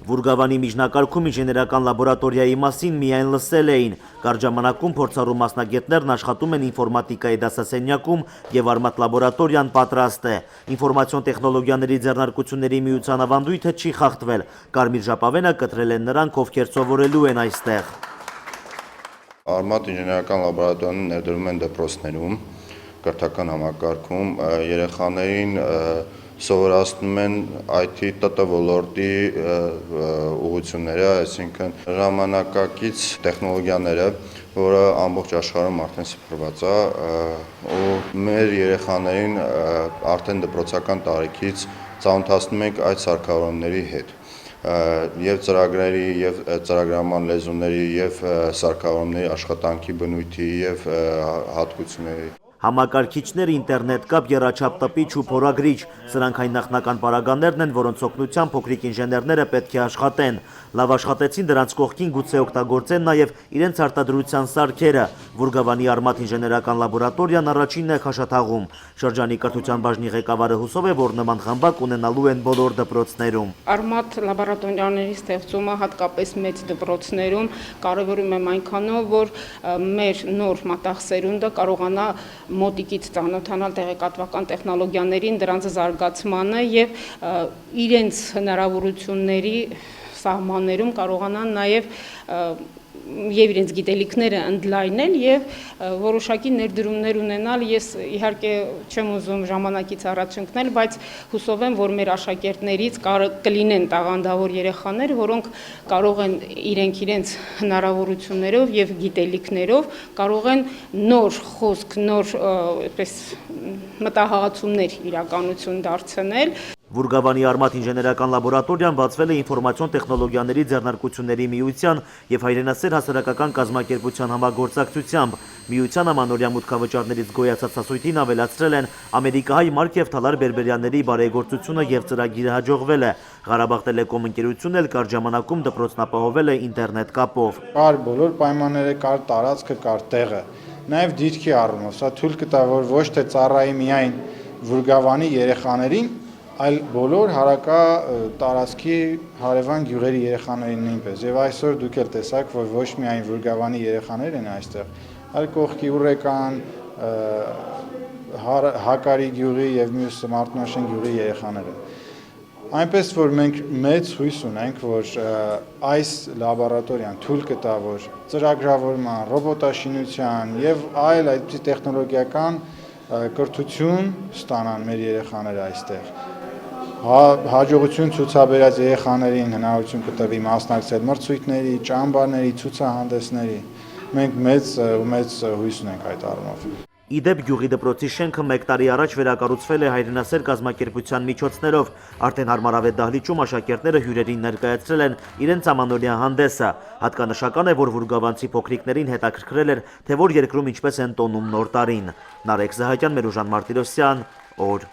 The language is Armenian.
Վուրգավանի միջնակարգում ինժեներական լաբորատորիայի մասին միայն լսել էին։ Կարճ ժամանակում փորձառու մասնագետներն աշխատում են ինֆորմատիկայի դասասենյակում եւ Արմատ լաբորատորիան պատրաստ է։ Ինֆորմացիոն տեխնոլոգիաների ձեռնարկությունների միության ավանդույթը չի խախտվել։ Կարմիր ժապավենը կտրել են նրանք, ովքեր սովորելու են այստեղ։ Արմատ ինժեներական լաբորատորիան ներդրում են դպրոցներում, կրթական համակարգում, երեխաներին սովորացնում են IT ՏՏ ոլորտի ուղղությունները, այսինքն ժամանակակից տեխնոլոգիաները, որը ամբողջ աշխարհում արդեն սփռված է, ու մեր երեխաներին արդեն դպրոցական տարիքից ծանոթացնում ենք այդ սարքավորումների հետ։ Եվ ծրագրերի, եւ ծրագրման լեզուների, եւ սարքավորումների աշխատանքի բնույթի եւ հատկությունների։ Համակարգիչներ, ինտերնետ կապ, եռաչափ տպիչ ու փորագրիչ, սրանք այն նախնական պարագաներն են, որոնց օգնությամբ փոքրիկ ինժեներները պետք է աշխատեն։ Լավ աշխատեցին, դրանց կողքին գուցե օգտագործեն նաև իրենց արտադրության սարքերը։ Վուրգավանի Արմատ ինժեներական լաբորատորիան առաջինն է Խաշաթաղում։ Շրջանի կրթության բաժնի ղեկավարը հուսով է, որ նման խմբակ ունենալու են բոլոր դպրոցներում։ Արմատ լաբորատորիաների ստեղծումը հատկապես մեծ դպրոցներում կարևորում եմ այնքանով, որ մեր նոր մատաղ սերունդը կարողանա մոտիկից ծանոթանալ տեղեկատվական տեխնոլոգիաներին, դրանց զարգացմանը եւ իրենց հնարավորությունների սահմաններում կարողանան նաեւ եւ իրենց գիտելիքները ընդլայնել եւ որոշակի ներդրումներ ունենալ։ Ես իհարկե չեմ ուզում ժամանակից առաջ ընկնել, բայց հուսով եմ, որ մեր աշակերտներից կլինեն տաղանդավոր երեխաներ, որոնք կարող են իրենց հնարավորություններով եւ գիտելիքներով կարող են նոր խոսք, նոր այդպես մտահղացումներ իրականություն դարձնել։ Վուրգավանի Արմատ ինժեներական լաբորատորիան բացվել է ինֆորմացիոն տեխնոլոգիաների ձեռնարկությունների միության եւ հայրենասեր հասարակական կազմակերպության համագործակցությամբ։ Միության ամանորյա մուտքավճարներից գոյացած հասույթին ավելացրել են ամերիկահայ Մարկ եւ Թալար Բերբերյանների բարեգործությունը եւ ծրագիրը հաջողվել է։ Ղարաբաղ Տելեկոմ ընկերությունն էլ կարճ ժամանակում դպրոցն ապահովել է ինտերնետ կապով։ Կար բոլոր պայմանները, կար տարածքը, կար տեղը։ Նաեւ դիրքի առումով սա թույլ կտա, որ ոչ թե ծառայի միայն Վուրգավանի երեխաներին, այլ բոլոր հարակա տարածքի հարևան գյուղերի երեխաներին նույնպես։ Եվ այսօր դուք էլ տեսաք, որ ոչ միայն Վուրգավանի երեխաներ են այստեղ, այլ կողքի Ուրեկան, Հակարի գյուղի եւ մյուս Մարտնաշեն գյուղի երեխաները։ Այնպես որ մենք մեծ հույս ունենք, որ այս լաբորատորիան թույլ կտա, որ ծրագրավորման, ռոբոտաշինության եւ այլ այդպիսի տեխնոլոգիական կրթություն ստանան մեր երեխաները այստեղ։ Հաջողություն ցուցաբերած երեխաներին հնարավորություն կտվի մասնակցել մրցույթների, ճամբարների, ցուցահանդեսների։ Մենք մեծ հույս ունենք այդ առումով։ Իդեպ գյուղի դպրոցի շենքը 1 տարի առաջ վերակառուցվել է հայրենասեր կազմակերպության միջոցներով։ Արդեն հարմարավետ դահլիճում աշակերտները հյուրերին ներկայացրել են իրենց ամանորյա հանդեսը։ Հատկանշական է, որ վուրգավանցի փոքրիկներին հետաքրքրել էր, թե որ երկրում ինչպես են տոնում նոր տարին։ Նարեկ Զահակյան, Մերուժան Մարտիրոսյան, օր